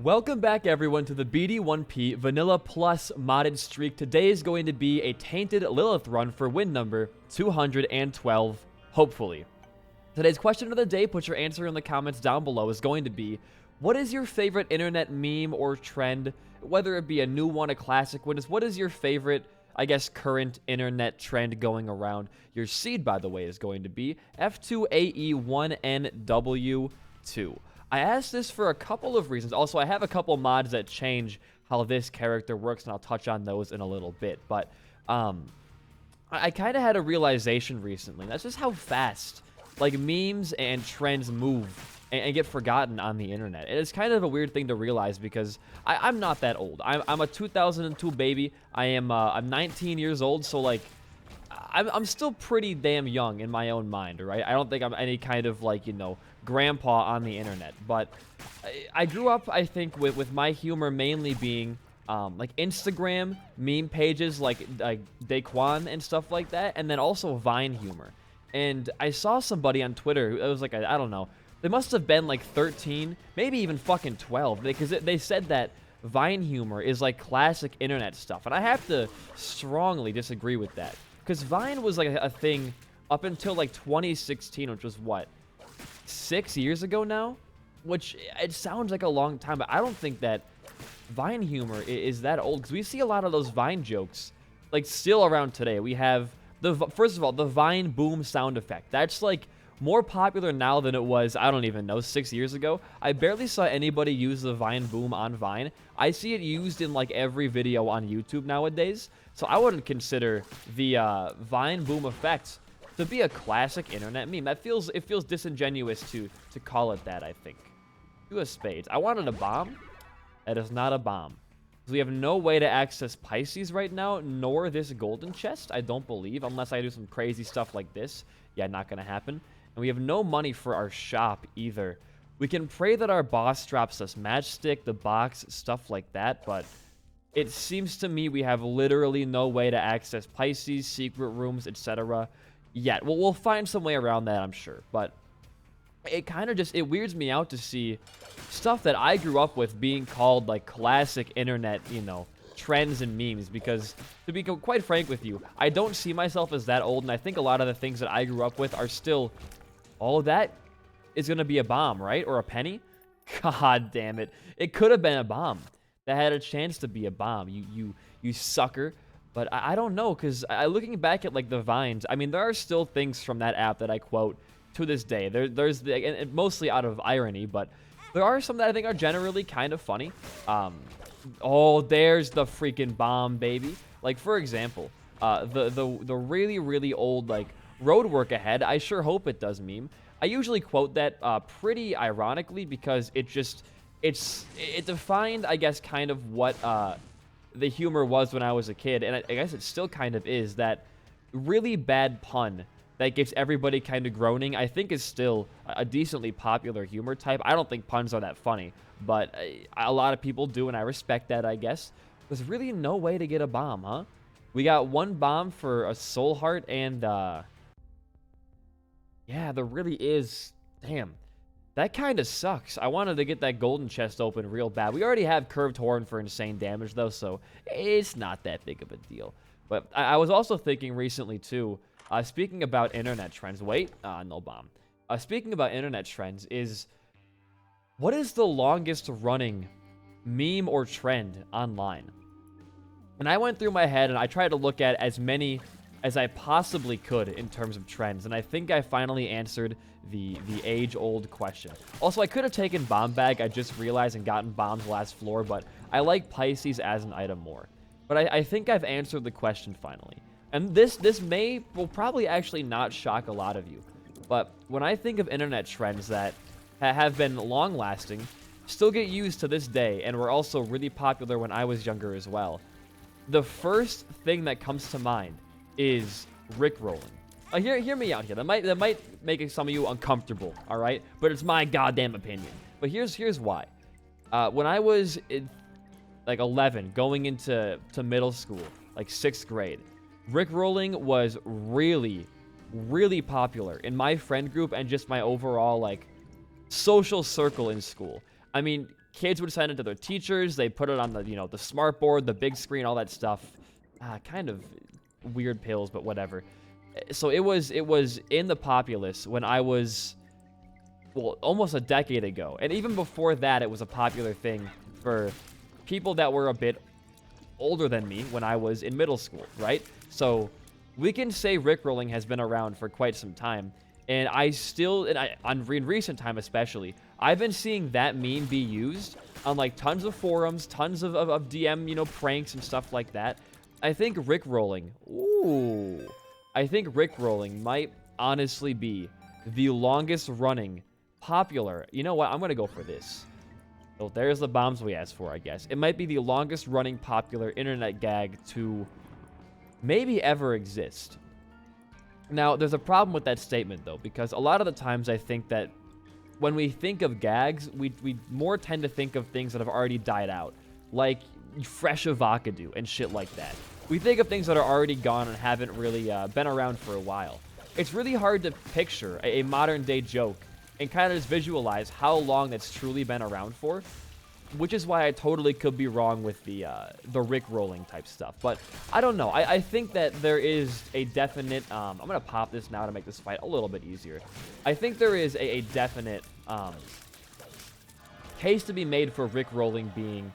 Welcome back everyone to the BD1P Vanilla Plus modded streak. Today is going to be a Tainted Lilith run for win number 212, hopefully. Today's question of the day, put your answer in the comments down below, is going to be, what is your favorite internet meme or trend? Whether it be a new one, a classic one, what is your favorite, I guess, current internet trend going around? Your seed, by the way, is going to be F2AE1NW2. I asked this for a couple of reasons. Also, I have a couple mods that change how this character works, and I'll touch on those in a little bit. But I kind of had a realization recently. That's just how fast like memes and trends move and get forgotten on the internet. And it's kind of a weird thing to realize because I'm not that old. I'm a 2002 baby. I'm 19 years old, so like I'm still pretty damn young in my own mind, right? I don't think I'm any kind of like, you know, grandpa on the internet. But I grew up, I think, with my humor mainly being like Instagram meme pages like Daquan and stuff like that, and then also Vine humor. And I saw somebody on Twitter, it was like, I don't know, they must have been like 13, maybe even fucking 12, because they said that Vine humor is like classic internet stuff. And I have to strongly disagree with that. Because Vine was like a thing up until like 2016, which was what, 6 years ago now? Which, it sounds like a long time, but I don't think that Vine humor is that old. Because we see a lot of those Vine jokes, like, still around today. We have, first of all, the Vine boom sound effect. That's like more popular now than it was, I don't even know, 6 years ago. I barely saw anybody use the Vine boom on Vine. I see it used in like every video on YouTube nowadays. So I wouldn't consider the Vine boom effect to be a classic internet meme. It feels disingenuous to call it that, I think. Two of spades. I wanted a bomb. That is not a bomb. We have no way to access Pisces right now, nor this golden chest, I don't believe, unless I do some crazy stuff like this. Yeah, not gonna happen. And we have no money for our shop either. We can pray that our boss drops us matchstick, the box, stuff like that, but it seems to me we have literally no way to access Pisces, secret rooms, etc. yet. Well, we'll find some way around that, I'm sure, but it kind of just, it weirds me out to see stuff that I grew up with being called like classic internet, you know, trends and memes, because to be quite frank with you, I don't see myself as that old, and I think a lot of the things that I grew up with are still, all that is going to be a bomb, right? Or a penny? God damn it. It could have been a bomb. That had a chance to be a bomb. You sucker. But I don't know, because looking back at like the Vines, I mean, there are still things from that app that I quote to this day. There's and mostly out of irony, but there are some that I think are generally kind of funny. Oh, there's the freaking bomb, baby. Like, for example, the really old like road work ahead. I sure hope it does meme. I usually quote that pretty ironically, because it defined, I guess, kind of what the humor was when I was a kid, and I guess it still kind of is. That really bad pun that gets everybody kind of groaning, I think, is still a decently popular humor type. I don't think puns are that funny, but a lot of people do, and I respect that, I guess. There's really no way to get a bomb, huh? We got one bomb for a soul heart, and yeah, there really is. Damn. That kind of sucks. I wanted to get that golden chest open real bad. We already have curved horn for insane damage, though, so it's not that big of a deal. But I was also thinking recently, too, speaking about internet trends. Wait, no bomb. Speaking about internet trends, what is the longest running meme or trend online? And I went through my head and I tried to look at as many as I possibly could in terms of trends, and I think I finally answered the age-old question. Also, I could have taken bomb bag, I just realized, and gotten bombs last floor, but I like Pisces as an item more. But I think I've answered the question finally. And this will probably actually not shock a lot of you. But when I think of internet trends that have been long-lasting, still get used to this day, and were also really popular when I was younger as well, the first thing that comes to mind is Rickrolling. Hear me out here. That might make some of you uncomfortable, all right? But it's my goddamn opinion. But here's why. When I was like 11, going into middle school, like 6th grade, Rickrolling was really popular in my friend group and just my overall like social circle in school. I mean, kids would send it to their teachers. They put it on the, the smart board, the big screen, all that stuff. Kind of weird pills, but whatever. So it was in the populace when I was, well, almost a decade ago. And even before that, it was a popular thing for people that were a bit older than me when I was in middle school, right? So we can say Rickrolling has been around for quite some time. And in recent time especially, I've been seeing that meme be used on like tons of forums, tons of DM, pranks and stuff like that. I think Rickrolling might honestly be the longest running popular. You know what? I'm going to go for this. So there's the bombs we asked for, I guess. It might be the longest running popular internet gag to maybe ever exist. Now, there's a problem with that statement, though, because a lot of the times I think that when we think of gags, we more tend to think of things that have already died out, like fresh avocado and shit like that. We think of things that are already gone and haven't really been around for a while. It's really hard to picture a modern-day joke and kind of just visualize how long that's truly been around for, which is why I totally could be wrong with the Rickrolling type stuff. But I don't know. I think that there is a definite... I'm going to pop this now to make this fight a little bit easier. I think there is a definite case to be made for Rickrolling being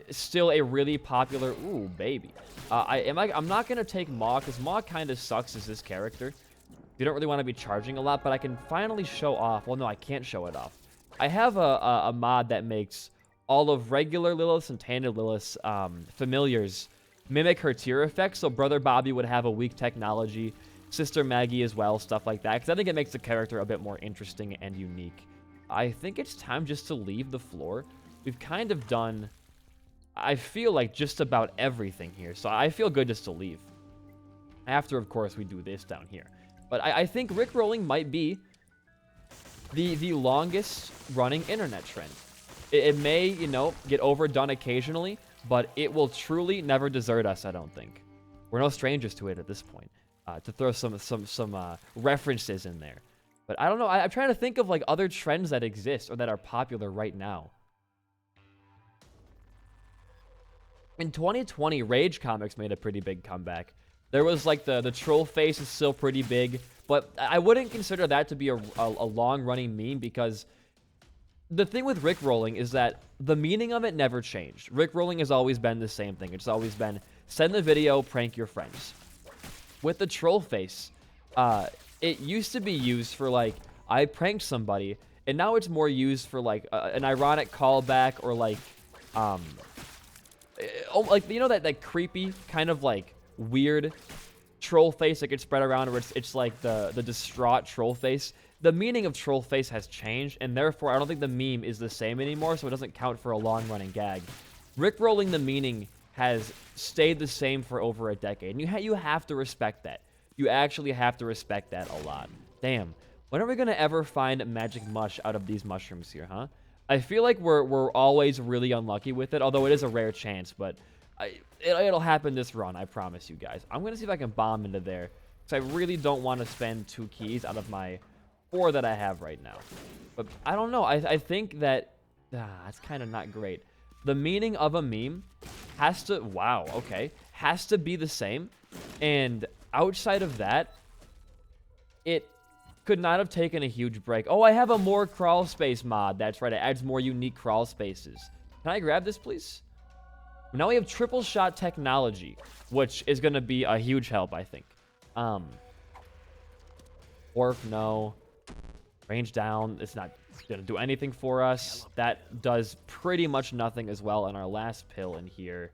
still a really popular... Ooh, baby. I'm not going to take Maw, because Maw kind of sucks as this character. You don't really want to be charging a lot, but I can finally show off. Well, no, I can't show it off. I have a mod that makes all of regular Lilith's and Tainted Lilith's familiars mimic her tier effects. So Brother Bobby would have a weak technology, Sister Maggie as well, stuff like that. Because I think it makes the character a bit more interesting and unique. I think it's time just to leave the floor. We've kind of done, I feel like, just about everything here. So I feel good just to leave. After, of course, we do this down here. But I think Rickrolling might be the longest running internet trend. It may, get overdone occasionally, but it will truly never desert us, I don't think. We're no strangers to it at this point, to throw some references in there. But I don't know. I'm trying to think of like other trends that exist or that are popular right now. In 2020, Rage Comics made a pretty big comeback. There was like the troll face is still pretty big, but I wouldn't consider that to be a long-running meme, because the thing with Rickrolling is that the meaning of it never changed. Rickrolling has always been the same thing. It's always been send the video, prank your friends. With the troll face, it used to be used for like, I pranked somebody, and now it's more used for like an ironic callback, or like that creepy kind of like weird troll face that gets spread around, where it's like the distraught troll face. The meaning of troll face has changed, and therefore I don't think the meme is the same anymore, so it doesn't count for a long-running gag. Rickrolling, the meaning has stayed the same for over a decade, and you have to respect that. You actually have to respect that a lot. Damn, when are we gonna ever find magic mush out of these mushrooms here, huh? I feel like we're always really unlucky with it, although it is a rare chance, but it'll happen this run, I promise you guys. I'm going to see if I can bomb into there, because I really don't want to spend 2 keys out of my 4 that I have right now. But I don't know. I think that... it's kind of not great. The meaning of a meme has to... Wow, okay. Has to be the same. And outside of that, it could not have taken a huge break. Oh, I have a more crawl space mod. That's right. It adds more unique crawl spaces. Can I grab this, please? Now we have triple shot technology, which is going to be a huge help, I think. Orc, no. Range down. It's not going to do anything for us. That does pretty much nothing as well. And our last pill in here.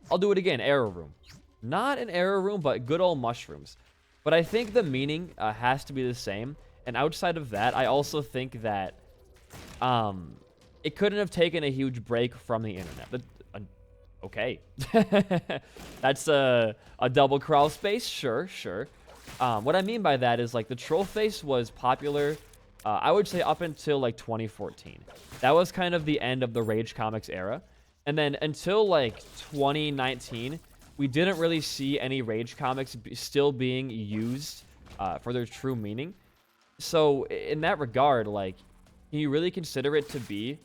I'll do it again. Error room. Not an error room, but good old mushrooms. But I think the meaning has to be the same. And outside of that, I also think that it couldn't have taken a huge break from the internet. But, okay. That's a double crawl space? Sure. What I mean by that is, like, the troll face was popular, I would say, up until, like, 2014. That was kind of the end of the Rage Comics era. And then until, like, 2019... we didn't really see any Rage Comics still being used for their true meaning. So in that regard, like, can you really consider it to be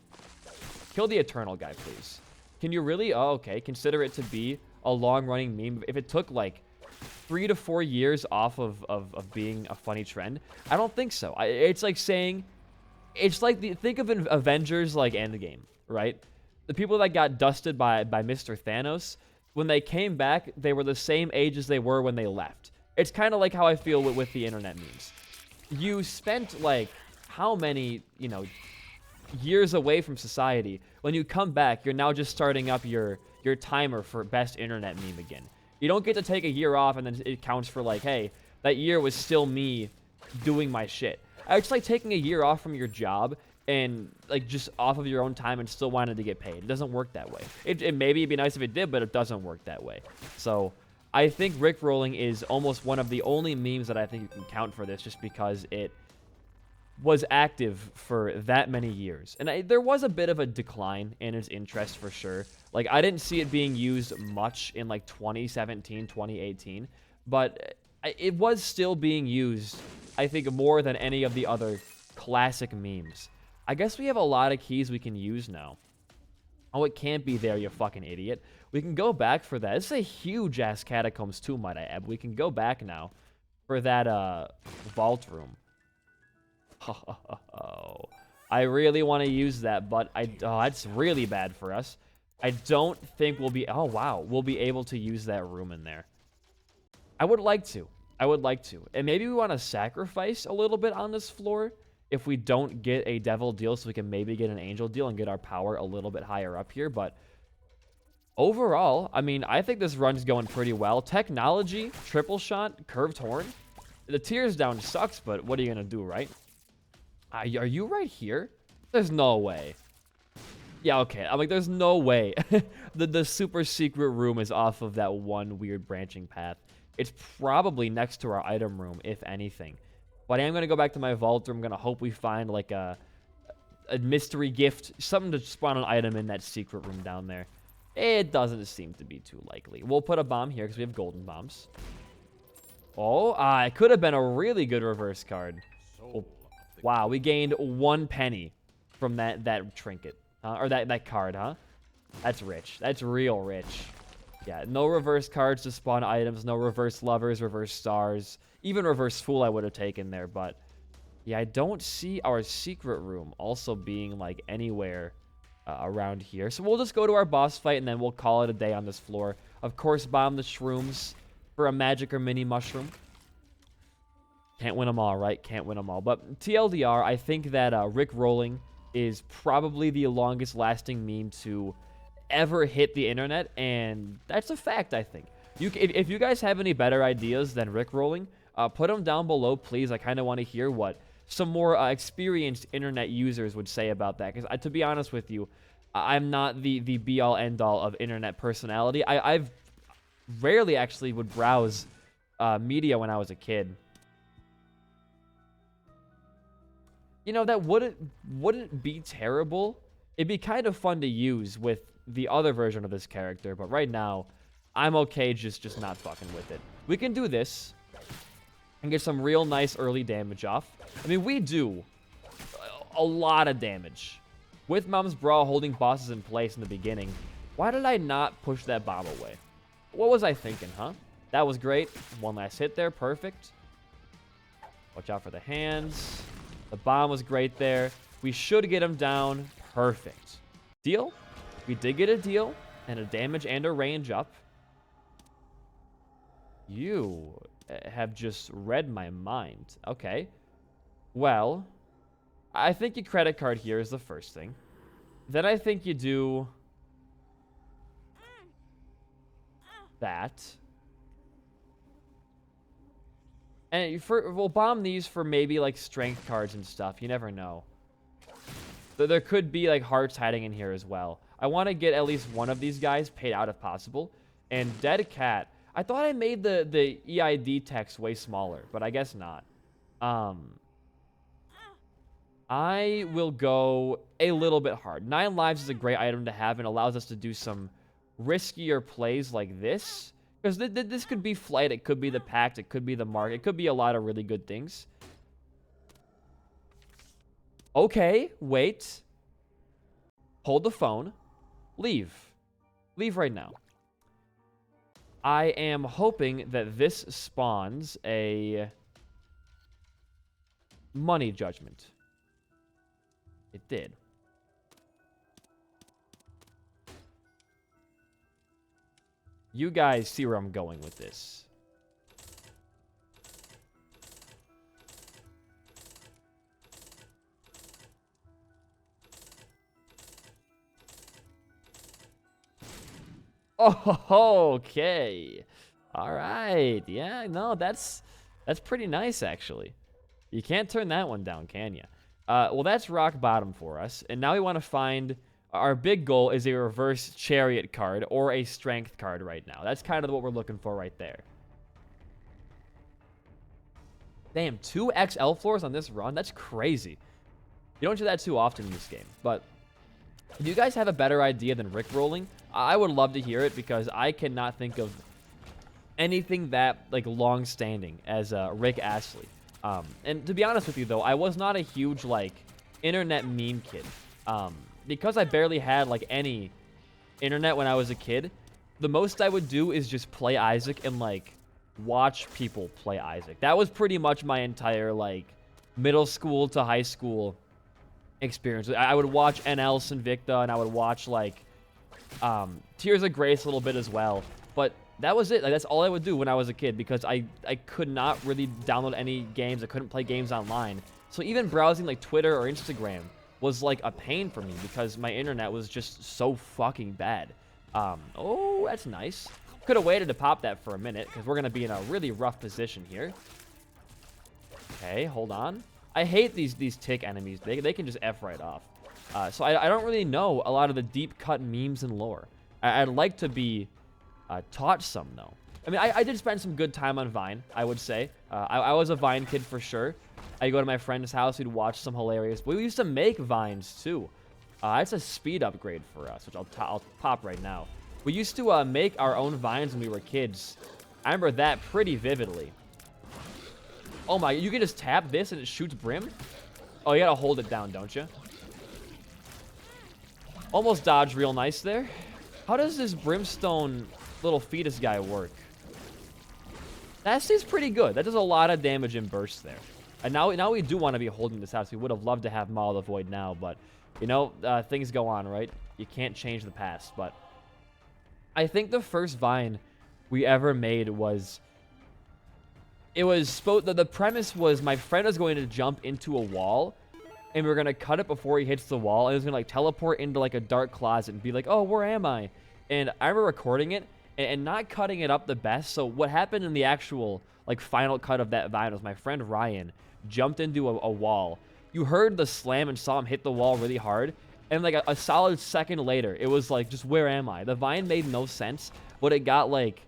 Kill the Eternal guy, please. Can you really? Oh, okay. Consider it to be a long-running meme. If it took, like, 3 to 4 years off of being a funny trend, I don't think so. It's like saying... It's like, think of an Avengers, like, Endgame, right? The people that got dusted by Mr. Thanos, when they came back, they were the same age as they were when they left. It's kind of like how I feel with the internet memes. You spent, like, how many, you know, years away from society. When you come back, you're now just starting up your timer for best internet meme again. You don't get to take a year off and then it counts for, like, hey, that year was still me doing my shit. It's like taking a year off from your job and, like, just off of your own time and still wanted to get paid. It doesn't work that way. Maybe it'd be nice if it did, but it doesn't work that way. So I think Rickrolling is almost one of the only memes that I think you can count for this, just because it was active for that many years. And there was a bit of a decline in its interest for sure. Like, I didn't see it being used much in, like, 2017, 2018, but it was still being used, I think, more than any of the other classic memes. I guess we have a lot of keys we can use now. Oh, it can't be there, you fucking idiot. We can go back for that. This is a huge-ass catacombs too, might I add. We can go back now for that vault room. Oh, I really want to use that, but that's really bad for us. I don't think we'll be... Oh, wow. We'll be able to use that room in there. I would like to. I would like to. And maybe we want to sacrifice a little bit on this floor if we don't get a devil deal, so we can maybe get an angel deal and get our power a little bit higher up here. But overall, I mean, I think this run's going pretty well. Technology, triple shot, curved horn. The tears down sucks, but what are you going to do, right? Are you right here? There's no way. Yeah, okay. I'm like, there's no way. The super secret room is off of that one weird branching path. It's probably next to our item room, if anything. But I am going to go back to my vault room. I'm going to hope we find, like, a mystery gift. Something to spawn an item in that secret room down there. It doesn't seem to be too likely. We'll put a bomb here because we have golden bombs. Oh, it could have been a really good reverse card. Oh, wow, we gained 1 penny from that trinket. Or that card, huh? That's rich. That's real rich. Yeah, no reverse cards to spawn items, no reverse lovers, reverse stars. Even reverse fool I would have taken there, but... Yeah, I don't see our secret room also being, like, anywhere around here. So we'll just go to our boss fight, and then we'll call it a day on this floor. Of course, bomb the shrooms for a magic or mini mushroom. Can't win them all, right? Can't win them all. But TLDR, I think that Rickrolling is probably the longest lasting meme to ever hit the internet, and that's a fact, I think. If you guys have any better ideas than Rickrolling, put them down below, please. I kind of want to hear what some more experienced internet users would say about that, because to be honest with you, I'm not the be-all, end-all of internet personality. I've rarely actually would browse media when I was a kid. You know, that wouldn't be terrible. It'd be kind of fun to use with the other version of this character, but right now, I'm okay just not fucking with it. We can do this and get some real nice early damage off. I mean, we do a lot of damage. With Mom's Bra holding bosses in place in the beginning, why did I not push that bomb away? What was I thinking, huh? That was great. One last hit there. Perfect. Watch out for the hands. The bomb was great there. We should get him down. Perfect. Deal? We did get a deal, and a damage and a range up. You have just read my mind. Okay. Well, I think your credit card here is the first thing. Then I think you do that. And we'll bomb these for maybe, like, strength cards and stuff. You never know. There could be, like, hearts hiding in here as well. I want to get at least one of these guys paid out if possible. And Dead Cat. I thought I made the EID text way smaller, but I guess not. I will go a little bit hard. 9 lives is a great item to have and allows us to do some riskier plays like this. Because this could be Flight, it could be the Pact, it could be the Mark, it could be a lot of really good things. Okay, wait. hold the phone, leave. Leave right now. I am hoping that this spawns a money judgment. It did. You guys see where I'm going with this. Oh, okay. All right. Yeah, no, that's pretty nice, actually. You can't turn that one down, can you? Well, that's rock bottom for us. And now we want to find... Our big goal is a reverse chariot card or a strength card right now. That's kind of what we're looking for right there. Damn, 2 XL floors on this run? That's crazy. You don't do that too often in this game. But if you guys have a better idea than Rickrolling, I would love to hear it because I cannot think of anything that like long-standing as Rick Astley. And to be honest with you, though, I was not a huge like internet meme kid. Because I barely had like any internet when I was a kid, the most I would do is just play Isaac and like watch people play Isaac. That was pretty much my entire like middle school to high school experience. I would watch NL Invicta and I would watch like Tears of Grace a little bit as well. But that was it. Like, that's all I would do when I was a kid because I could not really download any games. I couldn't play games online. So even browsing like Twitter or Instagram was like a pain for me because my internet was just so fucking bad. Oh, that's nice. Could have waited to pop that for a minute because we're going to be in a really rough position here. Okay, hold on. I hate these tick enemies. They can just F right off. So I don't really know a lot of the deep cut memes and lore. I'd like to be taught some, though. I mean, I did spend some good time on Vine, I would say. I was a Vine kid for sure. I'd go to my friend's house, we'd watch some hilarious... We used to make Vines, too. It's a speed upgrade for us, which I'll pop right now. We used to make our own Vines when we were kids. I remember that pretty vividly. Oh my, you can just tap this and it shoots brim? Oh, you gotta hold it down, don't you? Almost dodged real nice there. How does this brimstone little fetus guy work? That seems pretty good. That does a lot of damage in bursts there. And now we do want to be holding this house. We would have loved to have Maw of the Void now, but, you know, things go on, right? You can't change the past, but I think the first Vine we ever made was... The premise was my friend was going to jump into a wall, and we were going to cut it before he hits the wall, and he was going to, like, teleport into, like, a dark closet and be like, oh, where am I? And I remember recording it and not cutting it up the best, so what happened in the actual, like, final cut of that Vine was my friend Ryan jumped into a wall. You heard the slam and saw him hit the wall really hard, and, like, a solid second later, it was like, just where am I? The Vine made no sense, but it got, like,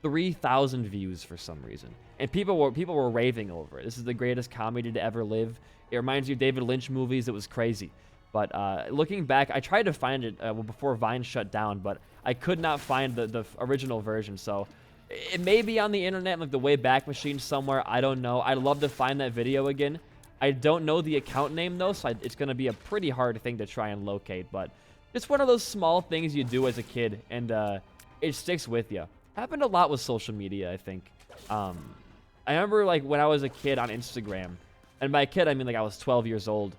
3,000 views for some reason. And people were raving over it. This is the greatest comedy to ever live. It reminds you of David Lynch movies. It was crazy. But looking back, I tried to find it before Vine shut down, but I could not find the original version. So it may be on the internet, like the Wayback Machine somewhere. I don't know. I'd love to find that video again. I don't know the account name, though, so it's going to be a pretty hard thing to try and locate. But it's one of those small things you do as a kid, and it sticks with you. Happened a lot with social media, I think. I remember, like, when I was a kid on Instagram, and by kid, I mean, like, I was 12 years old,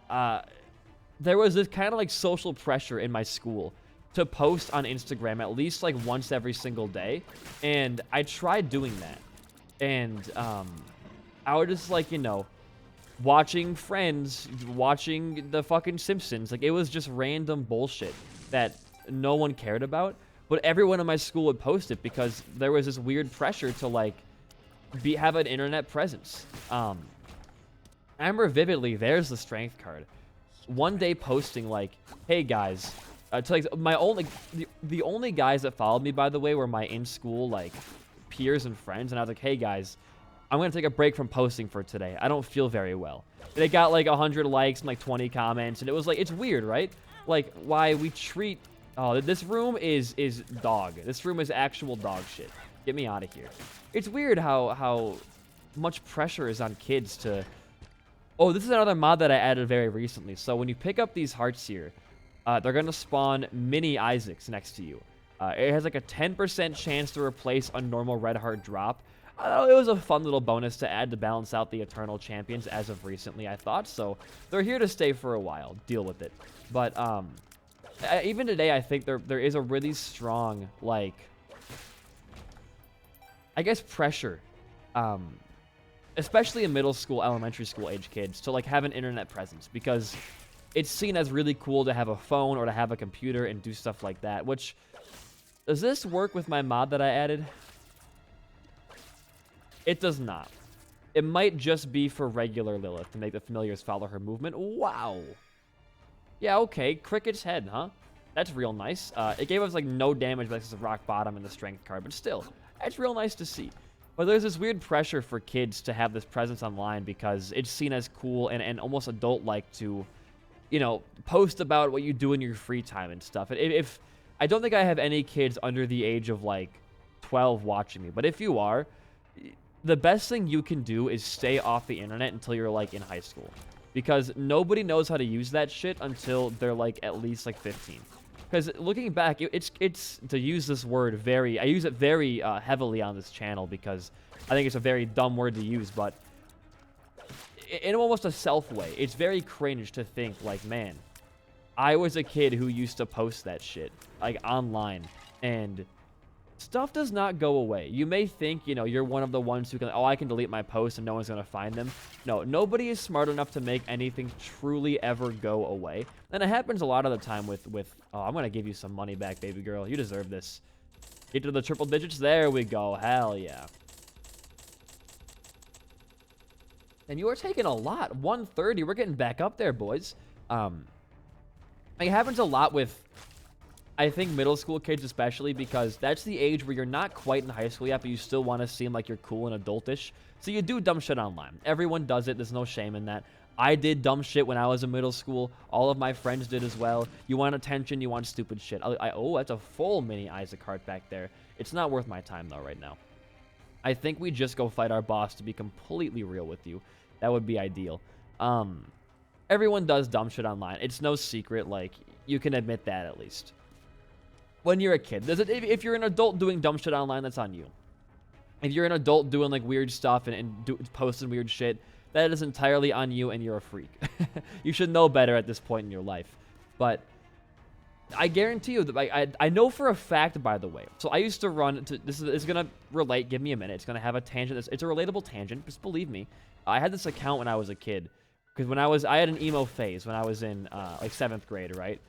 there was this kind of, like, social pressure in my school to post on Instagram at least, like, once every single day, and I tried doing that, and I was just, like, you know, watching Friends, watching the fucking Simpsons, like, it was just random bullshit that no one cared about, but everyone in my school would post it because there was this weird pressure to, like, have an internet presence. I remember vividly, there's the strength card. One day posting, like, hey guys, to, like, my only, the only guys that followed me, by the way, were my in-school, like, peers and friends, and I was like, hey guys, I'm gonna take a break from posting for today. I don't feel very well. They got, like, 100 likes and, like, 20 comments, and it was, like, it's weird, right? Like, why we treat... Oh, this room is dog. This room is actual dog shit. Get me out of here. It's weird how much pressure is on kids to... Oh, this is another mod that I added very recently. So when you pick up these hearts here, they're going to spawn mini Isaacs next to you. It has like a 10% chance to replace a normal red heart drop. It was a fun little bonus to add to balance out the Eternal Champions as of recently, I thought. So they're here to stay for a while. Deal with it. But even today, I think there is a really strong, like, I guess, pressure, especially in middle school, elementary school age kids, to like have an internet presence, because it's seen as really cool to have a phone or to have a computer and do stuff like that. Which, does this work with my mod that I added? It does not. It might just be for regular Lilith to make the familiars follow her movement. Wow. Yeah, okay. Cricket's head, huh? That's real nice. It gave us like no damage, but it's a rock bottom in the strength card, but still, that's real nice to see. But there's this weird pressure for kids to have this presence online because it's seen as cool and almost adult-like to, you know, post about what you do in your free time and stuff. If I don't think I have any kids under the age of like 12 watching me, but if you are, the best thing you can do is stay off the internet until you're like in high school, because nobody knows how to use that shit until they're like at least like 15. Because looking back, it's to use this word I use it very heavily on this channel because I think it's a very dumb word to use, but in almost a self way, it's very cringe to think like, man, I was a kid who used to post that shit like online, and stuff does not go away. You may think, you know, you're one of the ones who can, oh, I can delete my posts and no one's going to find them. No, nobody is smart enough to make anything truly ever go away. And it happens a lot of the time with oh, I'm going to give you some money back, baby girl. You deserve this. Get to the triple digits. There we go. Hell yeah. And you are taking a lot. 130. We're getting back up there, boys. It happens a lot with, I think, middle school kids especially, because that's the age where you're not quite in high school yet, but you still want to seem like you're cool and adultish. So you do dumb shit online. Everyone does it. There's no shame in that. I did dumb shit when I was in middle school. All of my friends did as well. You want attention, you want stupid shit. Oh, that's a full mini Isaac cart back there. It's not worth my time, though, right now. I think we just go fight our boss, to be completely real with you. That would be ideal. Everyone does dumb shit online. It's no secret. Like, you can admit that at least. When you're a kid. If you're an adult doing dumb shit online, that's on you. If you're an adult doing like weird stuff and posting weird shit, that is entirely on you, and you're a freak. You should know better at this point in your life. But I guarantee you that I know for a fact, by the way. So I used to run to, this is gonna relate. Give me a minute. It's gonna have a tangent. It's a relatable tangent. Just believe me. I had this account when I was a kid, because I had an emo phase when I was in like 7th grade, right?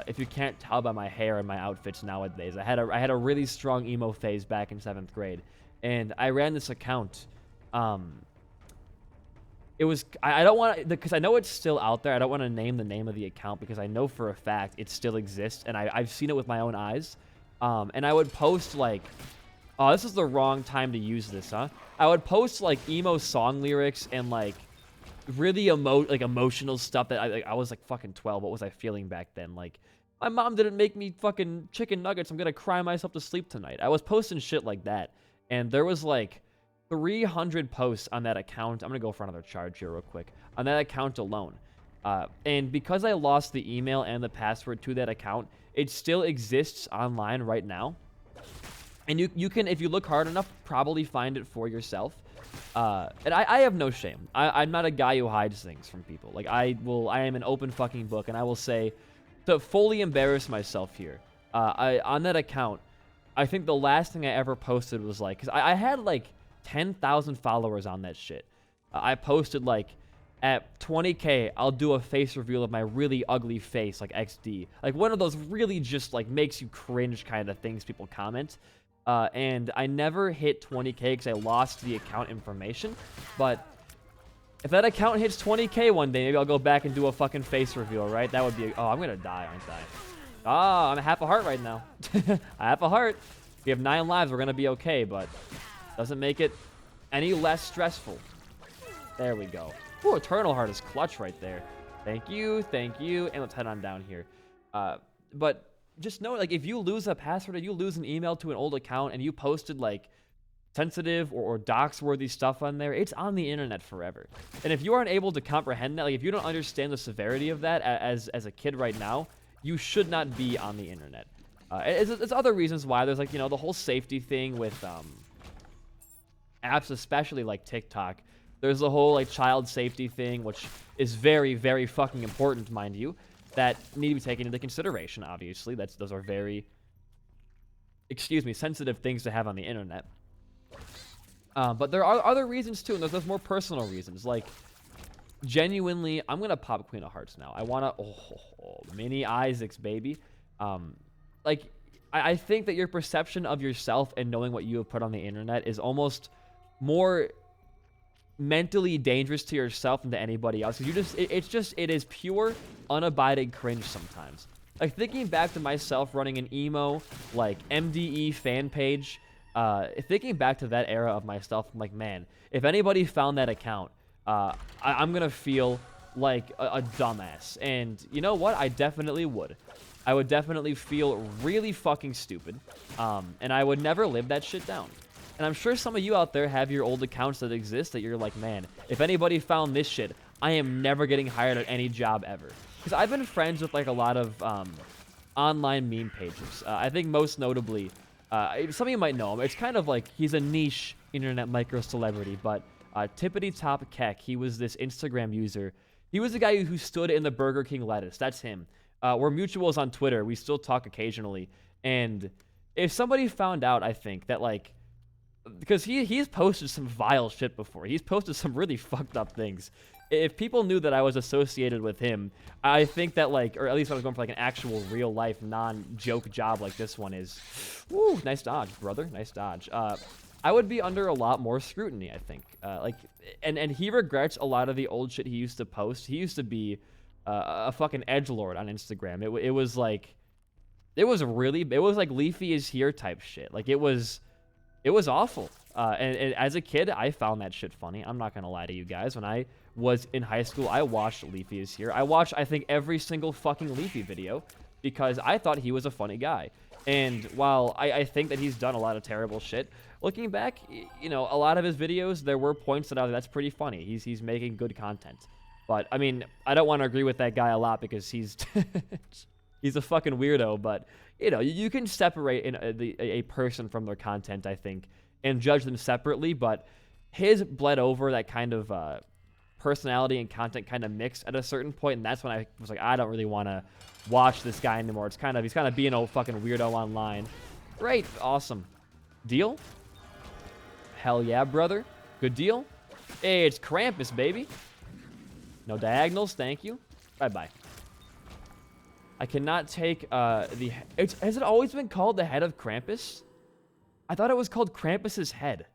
If you can't tell by my hair and my outfits nowadays, I had a really strong emo phase back in 7th grade, and I ran this account. It was, I don't want to, because I know it's still out there. I don't want to name the name of the account because I know for a fact it still exists, and I've seen it with my own eyes. And I would post like, oh, this is the wrong time to use this, huh? I would post like emo song lyrics and like really emotional stuff that I was like fucking 12. What was I feeling back then? Like, my mom didn't make me fucking chicken nuggets. I'm gonna cry myself to sleep tonight. I was posting shit like that, and there was like 300 posts on that account. I'm gonna go for another charge here real quick on that account alone. And because I lost the email and the password to that account, it still exists online right now. And you can, if you look hard enough, probably find it for yourself. And I have no shame. I'm not a guy who hides things from people. Like, I am an open fucking book, and I will say, to fully embarrass myself here, on that account, I think the last thing I ever posted was like, because I had like 10,000 followers on that shit. I posted like, at 20K, I'll do a face reveal of my really ugly face, like XD. Like, one of those really just like makes you cringe kind of things people comment. And I never hit 20K because I lost the account information. But if that account hits 20K one day, maybe I'll go back and do a fucking face reveal, right? That would be, oh, I'm gonna die, aren't I? Ah, I'm half a heart right now. Half a heart. We have 9 lives, we're gonna be okay, but doesn't make it any less stressful. There we go. Ooh, Eternal Heart is clutch right there. Thank you, and let's head on down here. But just know, like, if you lose a password or you lose an email to an old account and you posted like sensitive or dox-worthy stuff on there, it's on the internet forever. And if you aren't able to comprehend that, like if you don't understand the severity of that as a kid right now, you should not be on the internet. It's other reasons why. There's like, you know, the whole safety thing with apps, especially like TikTok. There's the whole like child safety thing, which is very, very fucking important, mind you, that need to be taken into consideration. Obviously, those are very, sensitive things to have on the internet. But there are other reasons too, and there's more personal reasons. Like, genuinely, I'm gonna pop Queen of Hearts now. I wanna, mini Isaacs, baby. Like, I think that your perception of yourself and knowing what you have put on the internet is almost more mentally dangerous to yourself than to anybody else. It is pure, unabiding cringe sometimes. Like, thinking back to myself running an emo, like, MDE fan page, thinking back to that era of myself, I'm like, man, if anybody found that account, I'm gonna feel like a dumbass. And you know what? I definitely would. I would definitely feel really fucking stupid. And I would never live that shit down. And I'm sure some of you out there have your old accounts that exist that you're like, man, if anybody found this shit, I am never getting hired at any job ever. Because I've been friends with like a lot of online meme pages. I think most notably, some of you might know him. It's kind of like he's a niche internet micro celebrity, but Tippity Top Keck, he was this Instagram user. He was the guy who stood in the Burger King lettuce. That's him. We're mutuals on Twitter. We still talk occasionally. And if somebody found out, I think, that like, because he's posted some vile shit before. He's posted some really fucked up things. If people knew that I was associated with him, I think that like, or at least I was going for like an actual real life non-joke job like this one is. Woo, nice dodge, brother. Nice dodge. I would be under a lot more scrutiny, I think. And he regrets a lot of the old shit he used to post. He used to be a fucking edgelord on Instagram. It was like Leafy is here type shit. Like it was awful. And as a kid, I found that shit funny. I'm not gonna lie to you guys. When I was in high school, I watched Leafy is here. I watched, I think, every single fucking Leafy video because I thought he was a funny guy. And while I think that he's done a lot of terrible shit, looking back, you know, a lot of his videos, there were points that I was like, that's pretty funny. He's making good content. But, I mean, I don't want to agree with that guy a lot because he's he's a fucking weirdo. But, you know, you can separate a person from their content, I think, and judge them separately. But his bled over that kind of personality and content kind of mix at a certain point, and that's when I was like, I don't really want to watch this guy anymore. He's kind of being a fucking weirdo online. Great, awesome. Deal? Hell yeah, brother. Good deal. Hey, it's Krampus, baby. No diagonals, thank you. Bye-bye. I cannot take has it always been called the head of Krampus? I thought it was called Krampus's head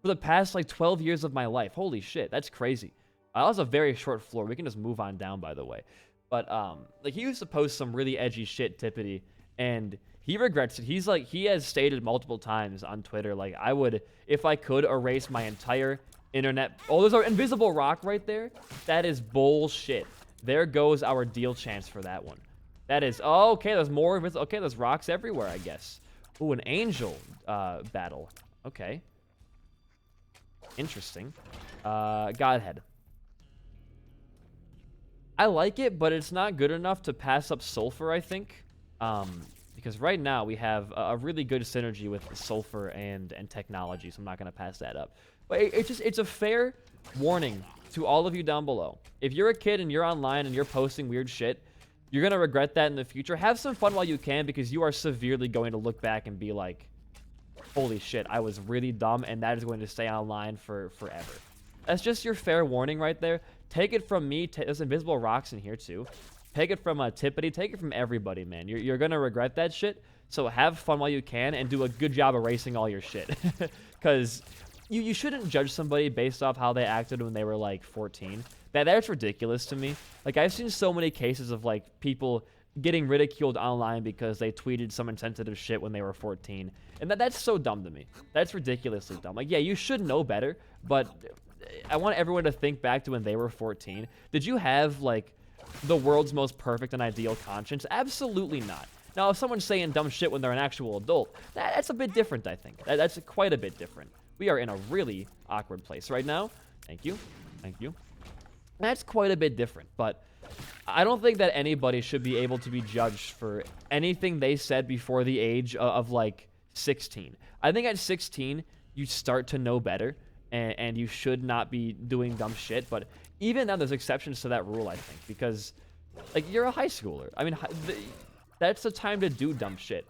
for the past like 12 years of my life. Holy shit, that's crazy. That was a very short floor. We can just move on down, by the way. But like he used to post some really edgy shit, Tippity, and he regrets it. He has stated multiple times on Twitter, like, I would, if I could, erase my entire internet. Oh, there's an invisible rock right there. That is bullshit. There goes our deal chance for that one. That is, oh, okay, there's more. Okay, there's rocks everywhere, I guess. Ooh, an angel battle. Okay. Interesting. Godhead. I like it, but it's not good enough to pass up Sulfur, I think. Because right now we have a really good synergy with Sulfur and technology, so I'm not going to pass that up. But it's a fair warning to all of you down below. If you're a kid and you're online and you're posting weird shit, you're going to regret that in the future. Have some fun while you can, because you are severely going to look back and be like, holy shit, I was really dumb, and that is going to stay online for forever. That's just your fair warning right there. Take it from me. There's invisible rocks in here too. Take it from Tippity. Take it from everybody, man. You're going to regret that shit. So have fun while you can and do a good job erasing all your shit. Because you shouldn't judge somebody based off how they acted when they were like 14. That's ridiculous to me. Like, I've seen so many cases of like people getting ridiculed online because they tweeted some insensitive shit when they were 14. And that's so dumb to me. That's ridiculously dumb. Like, yeah, you should know better, but I want everyone to think back to when they were 14. Did you have like the world's most perfect and ideal conscience? Absolutely not. Now, if someone's saying dumb shit when they're an actual adult, that's a bit different, I think. That's quite a bit different. We are in a really awkward place right now. Thank you. Thank you. That's quite a bit different. But I don't think that anybody should be able to be judged for anything they said before the age of like 16. I think at 16, you start to know better, and you should not be doing dumb shit. But even now, there's exceptions to that rule, I think, because like you're a high schooler. I mean, that's the time to do dumb shit.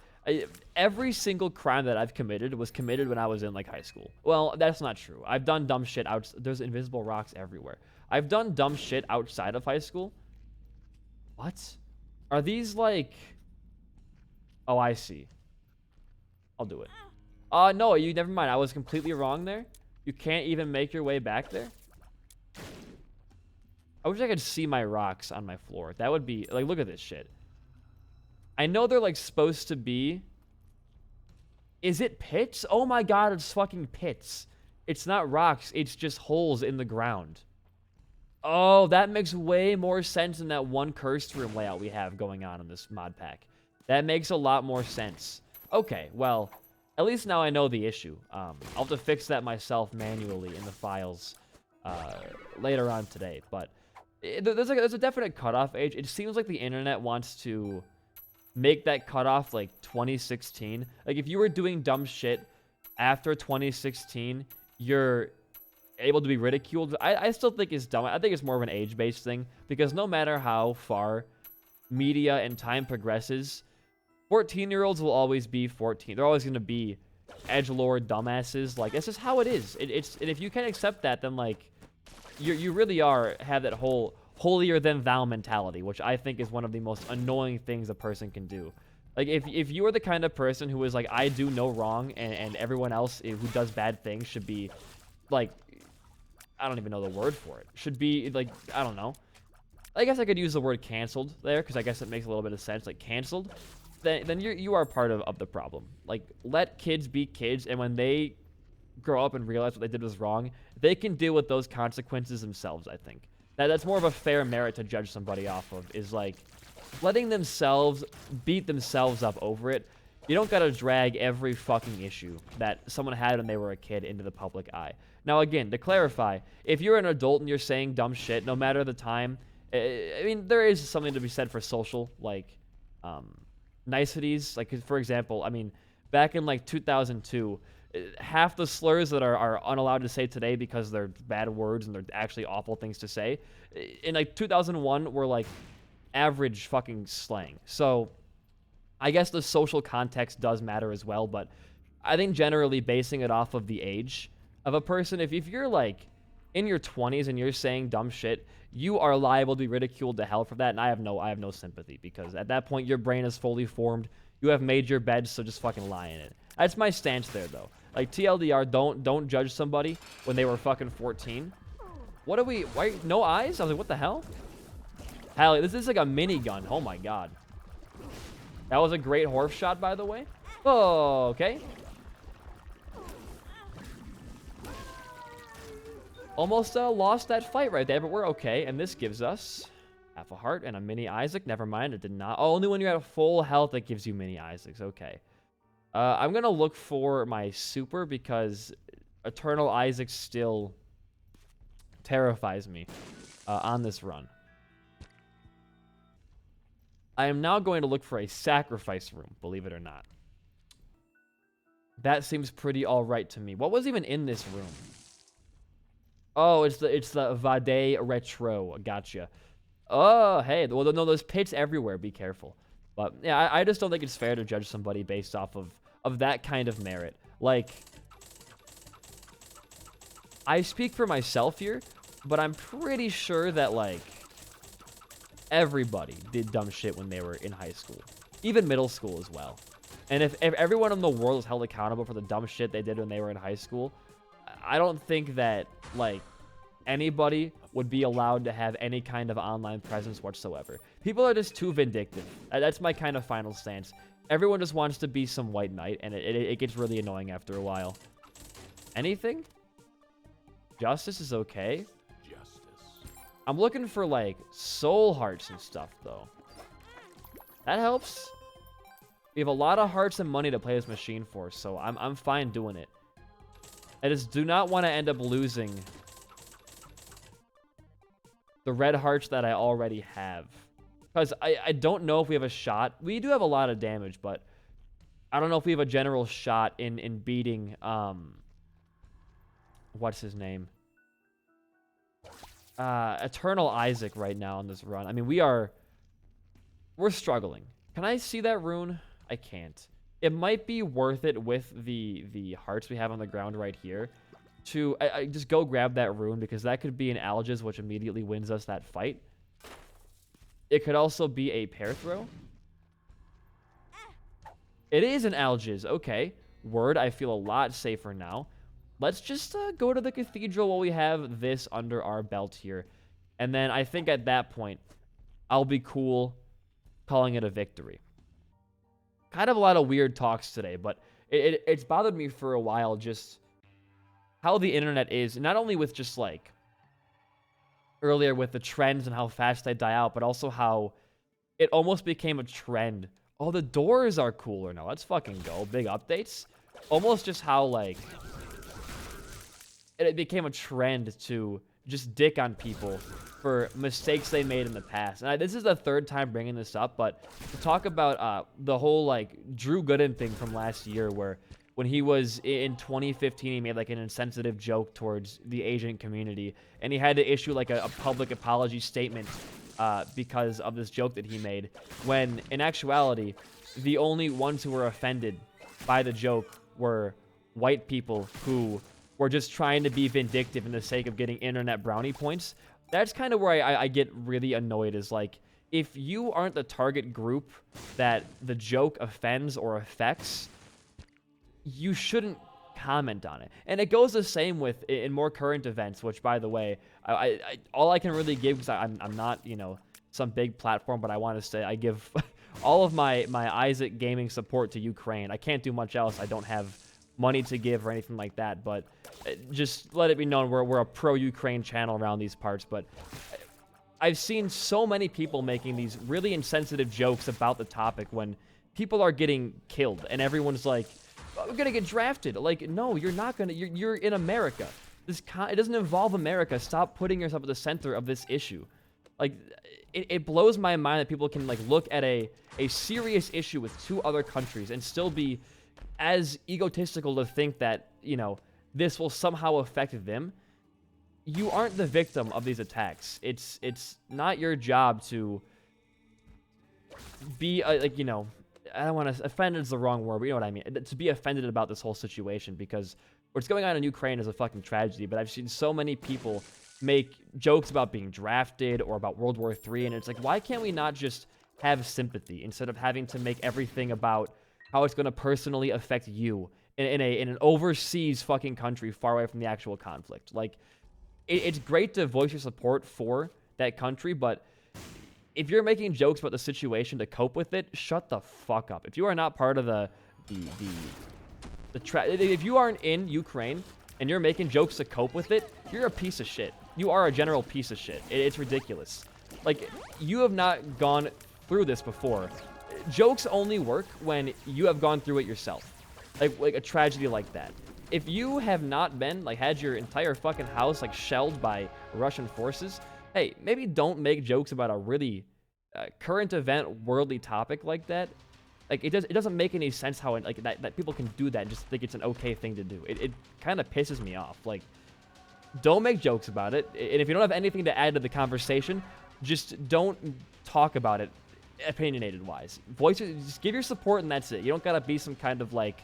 Every single crime that I've committed was committed when I was in like high school. Well, that's not true. I've done dumb shit out. There's invisible rocks everywhere. I've done dumb shit outside of high school. What? Are these like... Oh, I see. I'll do it. No, you never mind. I was completely wrong there. You can't even make your way back there. I wish I could see my rocks on my floor. That would be... Like, look at this shit. I know they're like supposed to be... Is it pits? Oh my god, it's fucking pits. It's not rocks. It's just holes in the ground. Oh, that makes way more sense than that one cursed room layout we have going on in this mod pack. That makes a lot more sense. Okay, well, at least now I know the issue. I'll have to fix that myself manually in the files later on today. But there's a definite cutoff age. It seems like the internet wants to make that cutoff like 2016. Like if you were doing dumb shit after 2016, you're able to be ridiculed. I still think it's dumb. I think it's more of an age-based thing, because no matter how far media and time progresses, 14-year-olds will always be 14. They're always going to be edgelord dumbasses. Like, it's just how it is. And if you can accept that, then like you really have that whole holier than thou mentality, which I think is one of the most annoying things a person can do. Like if you are the kind of person who is like, I do no wrong, and everyone else who does bad things should be like, I don't even know the word for it. Should be, like, I don't know. I guess I could use the word canceled there, because I guess it makes a little bit of sense. Like, canceled. Then you are part of the problem. Like, let kids be kids, and when they grow up and realize what they did was wrong, they can deal with those consequences themselves, I think. That's more of a fair merit to judge somebody off of, is, like, letting themselves beat themselves up over it. You don't gotta drag every fucking issue that someone had when they were a kid into the public eye. Now, again, to clarify, if you're an adult and you're saying dumb shit, no matter the time, I mean, there is something to be said for social, like, niceties. Like, for example, I mean, back in, like, 2002, half the slurs that are unallowed to say today because they're bad words and they're actually awful things to say, in, like, 2001 were, like, average fucking slang. So, I guess the social context does matter as well, but I think generally basing it off of the age of a person, if you're like in your 20s and you're saying dumb shit, you are liable to be ridiculed to hell for that, and I have no sympathy, because at that point your brain is fully formed. You have made your bed, so just fucking lie in it. That's my stance there, though. Like, TLDR, don't judge somebody when they were fucking 14. What are we? Why no eyes? I was like, what the hell? Hell, this is like a minigun. Oh my god. That was a great horse shot, by the way. Oh, okay. Almost lost that fight right there, but we're okay. And this gives us half a heart and a mini Isaac. Never mind, it did not. Oh, only when you're at full health it gives you mini Isaacs. Okay. I'm going to look for my super, because Eternal Isaac still terrifies me on this run. I am now going to look for a sacrifice room, believe it or not. That seems pretty alright to me. What was even in this room? Oh, it's the Vade Retro. Gotcha. Oh, hey. Well, no, there's pits everywhere. Be careful. But, yeah, I just don't think it's fair to judge somebody based off of that kind of merit. Like, I speak for myself here, but I'm pretty sure that, like, everybody did dumb shit when they were in high school. Even middle school as well. And if everyone in the world was held accountable for the dumb shit they did when they were in high school, I don't think that, like, anybody would be allowed to have any kind of online presence whatsoever. People are just too vindictive. That's my kind of final stance. Everyone just wants to be some white knight, and it gets really annoying after a while. Anything? Justice is okay. I'm looking for, like, soul hearts and stuff, though. That helps. We have a lot of hearts and money to play this machine for, so I'm fine doing it. I just do not want to end up losing the red hearts that I already have. Because I don't know if we have a shot. We do have a lot of damage, but I don't know if we have a general shot in beating, what's his name? Eternal Isaac right now on this run. I mean, we're struggling. Can I see that rune? I can't. It might be worth it with the hearts we have on the ground right here to I just go grab that rune, because that could be an Algiz, which immediately wins us that fight. It could also be a pair throw. It is an Algiz. Okay. Word, I feel a lot safer now. Let's just go to the cathedral while we have this under our belt here. And then I think at that point, I'll be cool calling it a victory. Kind of a lot of weird talks today, but it's bothered me for a while just how the internet is. Not only with just like earlier with the trends and how fast they die out, but also how it almost became a trend. Oh, the doors are cooler now. Let's fucking go. Big updates. Almost just how like it became a trend to just dick on people for mistakes they made in the past. And this is the third time bringing this up, but to talk about the whole like Drew Gooden thing from last year, where when he was in 2015, he made like an insensitive joke towards the Asian community, and he had to issue like a public apology statement because of this joke that he made, when in actuality, the only ones who were offended by the joke were white people who were just trying to be vindictive in the sake of getting internet brownie points. That's kind of where I get really annoyed, is like, if you aren't the target group that the joke offends or affects, you shouldn't comment on it. And it goes the same with in more current events, which, by the way, all I can really give, because I'm not, you know, some big platform, but I want to say I give all of my Isaac gaming support to Ukraine. I can't do much else. I don't have money to give or anything like that, but just let it be known we're a pro-Ukraine channel around these parts. But I've seen so many people making these really insensitive jokes about the topic when people are getting killed, and everyone's like, oh, we're gonna get drafted. Like, no, you're not gonna. You're in America. It doesn't involve America. Stop putting yourself at the center of this issue. Like, it blows my mind that people can like look at a serious issue with two other countries and still be as egotistical to think that, you know, this will somehow affect them. You aren't the victim of these attacks. It's not your job to be like, you know, I don't want to, offended is the wrong word, but you know what I mean, to be offended about this whole situation, because what's going on in Ukraine is a fucking tragedy. But I've seen so many people make jokes about being drafted or about World War III, and it's like, why can't we not just have sympathy instead of having to make everything about how it's going to personally affect you in an overseas fucking country far away from the actual conflict? Like, it's great to voice your support for that country, but if you're making jokes about the situation to cope with it, shut the fuck up. If you are not part of if you aren't in Ukraine and you're making jokes to cope with it, you're a piece of shit. You are a general piece of shit. It's ridiculous. Like, you have not gone through this before. Jokes only work when you have gone through it yourself. Like a tragedy like that. If you have not been, like, had your entire fucking house, like, shelled by Russian forces, hey, maybe don't make jokes about a really current event, worldly topic like that. Like, it doesn't make any sense how, like, that people can do that and just think it's an okay thing to do. It kind of pisses me off. Like, don't make jokes about it. And if you don't have anything to add to the conversation, just don't talk about it opinionated-wise. Just give your support and that's it. You don't gotta be some kind of, like,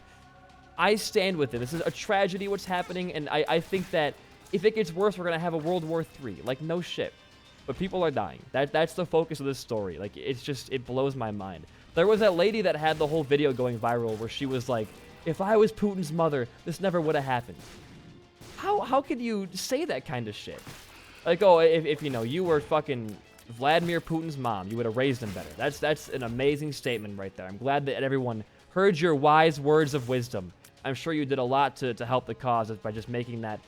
I stand with it. This is a tragedy what's happening, and I think that if it gets worse, we're gonna have a World War III. Like, no shit. But people are dying. That's the focus of this story. Like, it's just, it blows my mind. There was that lady that had the whole video going viral where she was like, if I was Putin's mother, this never would have happened. How could you say that kind of shit? Like, oh, if you know, you were fucking Vladimir Putin's mom, you would have raised him better. That's an amazing statement right there. I'm glad that everyone heard your wise words of wisdom. I'm sure you did a lot to help the cause by just making that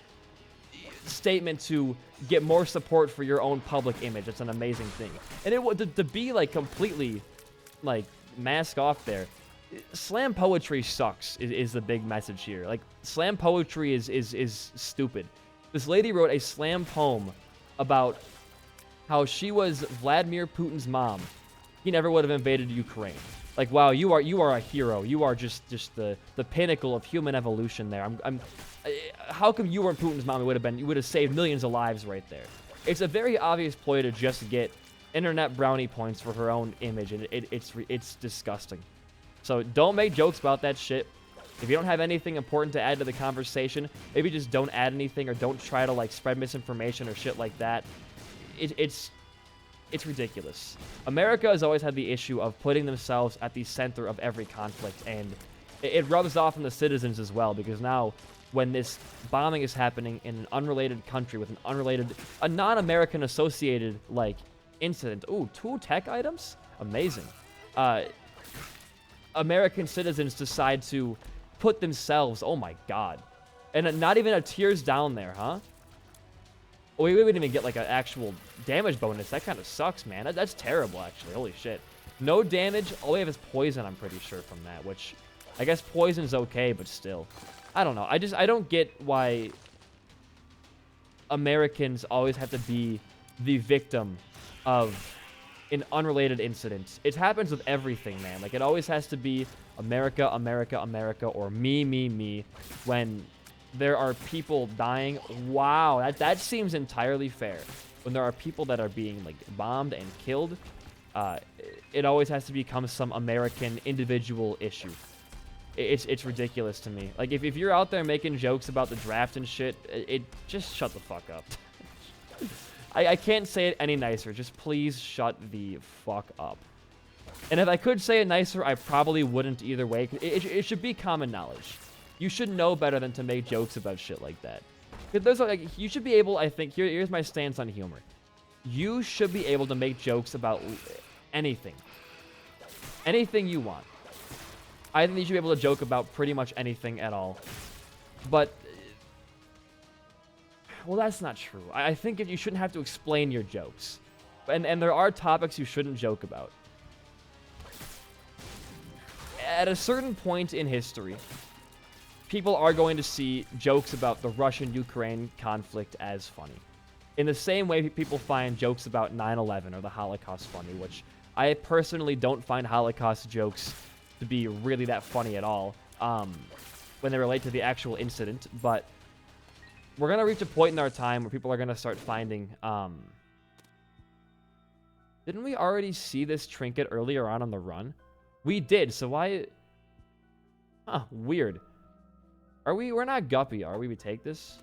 statement to get more support for your own public image. It's an amazing thing. And to be like completely like mask off there. Slam poetry sucks is the big message here. Like, slam poetry is stupid. This lady wrote a slam poem about how she was Vladimir Putin's mom, he never would have invaded Ukraine. Like, wow, you are a hero. You are just the pinnacle of human evolution there. How come you weren't Putin's mom? You would have saved millions of lives right there. It's a very obvious ploy to just get internet brownie points for her own image, and it's disgusting. So don't make jokes about that shit. If you don't have anything important to add to the conversation, maybe just don't add anything, or don't try to like spread misinformation or shit like that. It's ridiculous. America has always had the issue of putting themselves at the center of every conflict, and it rubs off on the citizens as well, because now when this bombing is happening in an unrelated country with a non-American associated like incident. Ooh, 2 tech items? Amazing. American citizens decide to put themselves, oh my god. And not even a tears down there, huh? Oh, we wouldn't even get like an actual damage bonus. That kind of sucks, man. That's terrible, actually. Holy shit. No damage. All we have is poison, I'm pretty sure, from that, which I guess poison's okay, but still. I don't know. I don't get why Americans always have to be the victim of an unrelated incident. It happens with everything, man. Like, it always has to be America, America, America, or me, me, me, when there are people dying. Wow, that seems entirely fair. When there are people that are being, like, bombed and killed, it always has to become some American individual issue. It's ridiculous to me. Like, if you're out there making jokes about the draft and shit, just shut the fuck up. I can't say it any nicer. Just please shut the fuck up. And if I could say it nicer, I probably wouldn't either way. It should be common knowledge. You should know better than to make jokes about shit like that. There's like, you should be able, I think, here's my stance on humor. You should be able to make jokes about anything. Anything you want. I think you should be able to joke about pretty much anything at all. But, well, that's not true. I think you shouldn't have to explain your jokes. And there are topics you shouldn't joke about. At a certain point in history, people are going to see jokes about the Russian-Ukraine conflict as funny. In the same way people find jokes about 9/11 or the Holocaust funny, which I personally don't find Holocaust jokes to be really that funny at all when they relate to the actual incident. But we're going to reach a point in our time where people are going to start finding... Didn't we already see this trinket earlier on the run? We did, so why... Huh, weird. We're not Guppy, are we? We take this?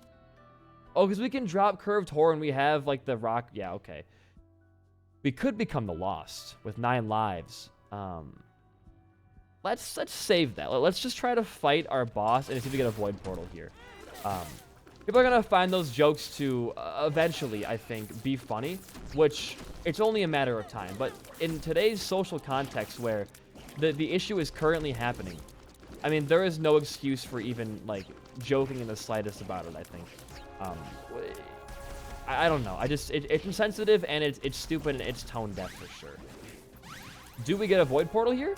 Oh, because we can drop Curved Horn. We have, like, the rock... Yeah, okay. We could become the Lost with 9 lives. Let's save that. Let's just try to fight our boss and see if we get a Void Portal here. People are going to find those jokes to eventually, I think, be funny, which it's only a matter of time. But in today's social context where the issue is currently happening, I mean, there is no excuse for even, like, joking in the slightest about it, I think. I don't know. It's insensitive, and it's stupid, and it's tone deaf for sure. Do we get a Void Portal here?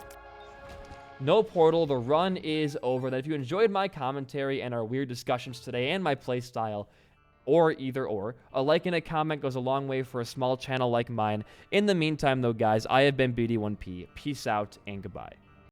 No portal. The run is over. That if you enjoyed my commentary and our weird discussions today and my playstyle, or either or, a like and a comment goes a long way for a small channel like mine. In the meantime, though, guys, I have been BD1P. Peace out and goodbye.